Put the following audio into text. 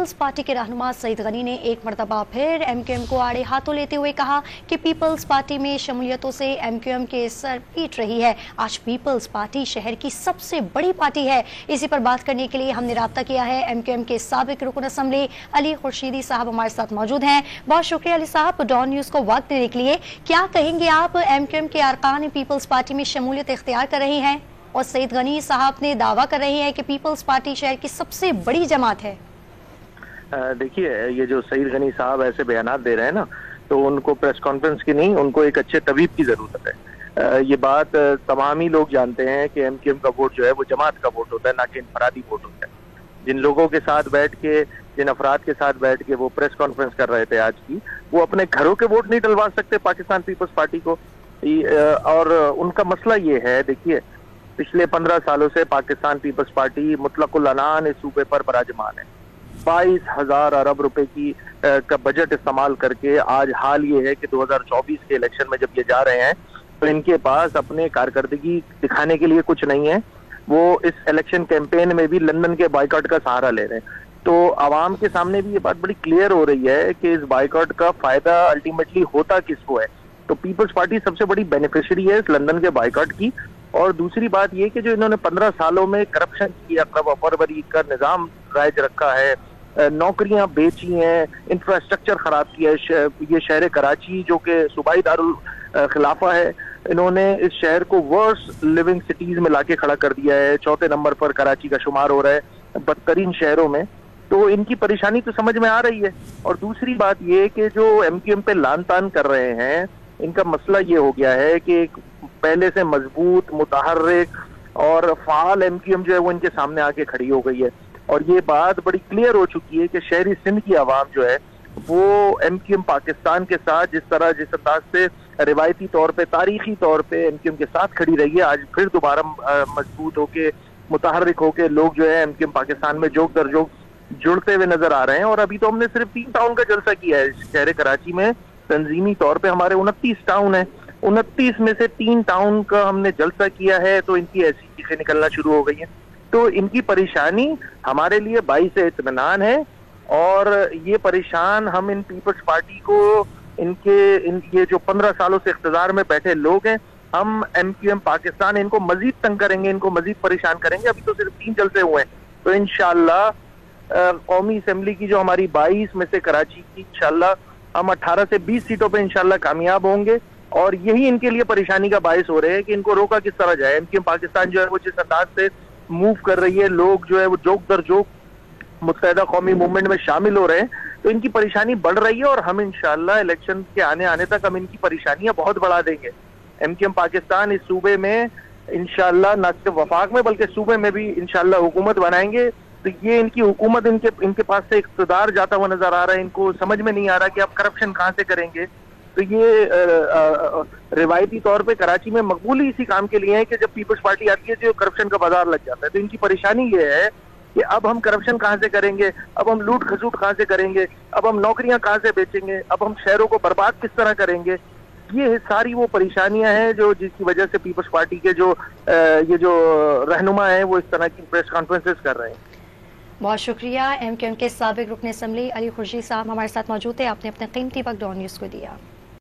Peoples party के रहनुमा सईद गनी ने एक मरतबा फिर एमक्यूएम को आड़े हाथों लेते हुए कहा कि पीपल्स पार्टी में शमूलियतों से एमक्यूएम के सर पीट रही है। आज पीपल्स पार्टी शहर की सबसे बड़ी पार्टी है। इसी पर बात करने के लिए हमने राब्ता किया है। एमक्यूएम के साबिक रुकन असम्बली अली खुर्शीदी साहब हमारे साथ मौजूद हैं। बहुत शुक्रिया अली साहब डॉन न्यूज़ को वक्त देने के लिए। क्या कहेंगे आप, एमक्यूएम के अरकान पीपल्स पार्टी में शमूलियत इख्तियार कर रही हैं और सईद गनी साहब ने दावा कर रहे हैं कि पीपल्स पार्टी शहर की सबसे बड़ी जमात है। देखिए, ये जो सईद गनी साहब ऐसे बयानात दे रहे हैं ना, तो उनको प्रेस कॉन्फ्रेंस की नहीं, उनको एक अच्छे तबीब की जरूरत है। ये बात तमाम ही लोग जानते हैं कि एमक्यूएम का वोट जो है वो जमात का वोट होता है, ना कि इनफरादी वोट होता है। जिन लोगों के साथ बैठ के, जिन अफराद के साथ बैठ के वो प्रेस कॉन्फ्रेंस कर रहे थे आज की, वो अपने घरों के वोट नहीं डलवा सकते पाकिस्तान पीपल्स पार्टी को। और उनका मसला ये है, देखिए पिछले 15 सालों से पाकिस्तान पीपल्स पार्टी मुतलकुल अनान इस सूबे पर बराजमान है। 22,000 अरब रुपए की का बजट इस्तेमाल करके आज हाल ये है कि 2024 के इलेक्शन में जब ये जा रहे हैं तो इनके पास अपने कारकर्दगी दिखाने के लिए कुछ नहीं है। वो इस इलेक्शन कैंपेन में भी लंदन के बाइकआउट का सहारा ले रहे हैं। तो आवाम के सामने भी ये बात बड़ी क्लियर हो रही है कि इस बाइकआउट का फायदा अल्टीमेटली होता किसको है। तो पीपल्स पार्टी सबसे बड़ी बेनिफिशियरी है इस लंदन के बाइकआउट की। और दूसरी बात ये कि जो इन्होंने 15 सालों में करप्शन की, अफरा-तफरी का निजाम राइज रखा है, नौकरियां बेची हैं, इंफ्रास्ट्रक्चर खराब किया है। ये शहर कराची जो कि सूबाई दारुल खिलाफा है, इन्होंने इस शहर को वर्स्ट लिविंग सिटीज में लाके खड़ा कर दिया है। 4थे नंबर पर कराची का शुमार हो रहा है बदतरीन शहरों में। तो इनकी परेशानी तो समझ में आ रही है। और दूसरी बात ये कि जो एमक्यूएम पे लान तान कर रहे हैं, इनका मसला ये हो गया है कि पहले से मजबूत, मुतहर्रिक और फाल एमक्यूएम जो है वो इनके सामने आके खड़ी हो गई है। और ये बात बड़ी क्लियर हो चुकी है कि शहरी सिंध की आवाम जो है वो एमक्यूएम पाकिस्तान के साथ जिस अंदाज से रिवायती तौर पे, तारीखी तौर पे एमक्यूएम के साथ खड़ी रही है, आज फिर दोबारा मजबूत होके, मुतहर्रिक होके लोग जो है एमक्यूएम पाकिस्तान में जोक दर जोक जुड़ते हुए नजर आ रहे हैं। और अभी तो हमने सिर्फ 3 टाउन का जलसा किया है शहर कराची में। तंजीमी तौर पे हमारे 29 टाउन है, 29 में से 3 टाउन का हमने जलसा किया है। तो इनकी ऐसी चीजें निकलना शुरू हो गई हैं। तो इनकी परेशानी हमारे लिए बाइस इत्मीनान है। और ये परेशान हम इन पीपल्स पार्टी को, ये जो 15 सालों से इख्तिदार में बैठे लोग हैं, हम एमक्यूएम पाकिस्तान इनको मजीद तंग करेंगे, इनको मजीद परेशान करेंगे। अभी तो सिर्फ 3 जलसे हुए हैं। तो इंशाअल्लाह कौमी असेंबली की जो हमारी 22 में से कराची की, इंशाअल्लाह हम 18 से 20 सीटों पे इंशाअल्लाह कामयाब होंगे। और यही इनके लिए परेशानी का बायस हो रहे हैं कि इनको रोका किस तरह जाए। एमक्यूएम पाकिस्तान जो है वो जिस अंदाज से मूव कर रही है, लोग जो है वो जोक दर जोक मुत्तहिदा कौमी मूवमेंट में शामिल हो रहे हैं, तो इनकी परेशानी बढ़ रही है। और हम इंशाअल्लाह इलेक्शन के आने तक हम इनकी परेशानियां बहुत बढ़ा देंगे। एमक्यूएम पाकिस्तान इस सूबे में इंशाअल्लाह न सिर्फ वफाक में बल्कि सूबे में भी इंशाअल्लाह हुकूमत बनाएंगे। तो ये इनकी हुकूमत इनके पास से इक़्तिदार जाता हुआ नजर आ रहा है। इनको समझ में नहीं आ रहा कि आप करप्शन कहाँ से करेंगे। तो ये रिवायती तौर पे कराची में मकबूल ही इसी काम के लिए है कि जब पीपल्स पार्टी आती है तो करप्शन का बाजार लग जाता है। तो इनकी परेशानी ये है कि अब हम करप्शन कहाँ से करेंगे, अब हम लूट खसूट कहाँ से करेंगे, अब हम नौकरियां कहाँ से बेचेंगे, अब हम शहरों को बर्बाद किस तरह करेंगे। ये सारी वो परेशानियां हैं जो जिसकी वजह से पीपल्स पार्टी के ये जो रहनुमा हैं वो इस तरह की प्रेस कॉन्फ्रेंसेस कर रहे हैं। बहुत शुक्रिया। एमक्यूएम के साबिक रुकन असम्बली अली खुर्शीदी साहब हमारे साथ मौजूद थे। आपने अपने कीमती वक्त डॉन न्यूज़ को दिया।